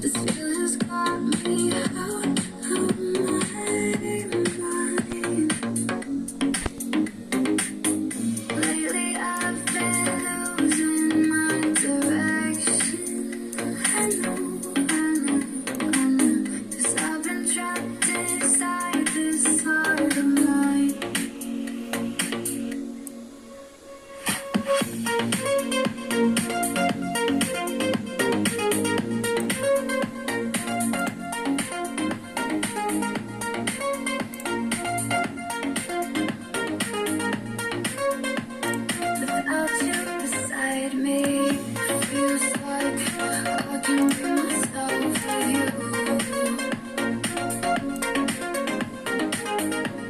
This feeling's got me out of my mind. Lately I've been losing my direction. I know, 'cause I've been trapped inside this heart of mine. Without you beside me, feels like I can be myself with you.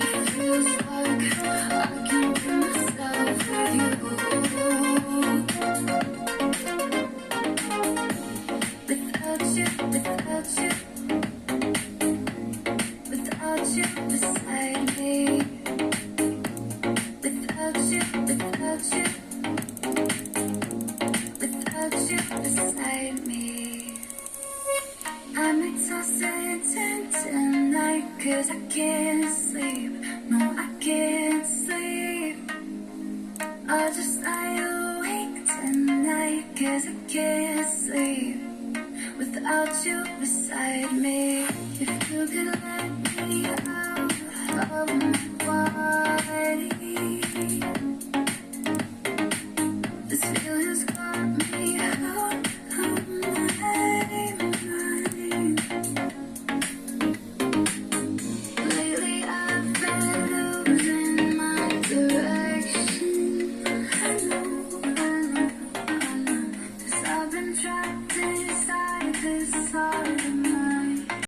It feels like I can be myself with you. Without you, without you beside me. Without you beside me. I'm exhausted tonight, 'cause I can't sleep. No, I can't sleep. I'll just lie awake tonight, 'cause I can't sleep. Without you beside me. If you could let me out of my body,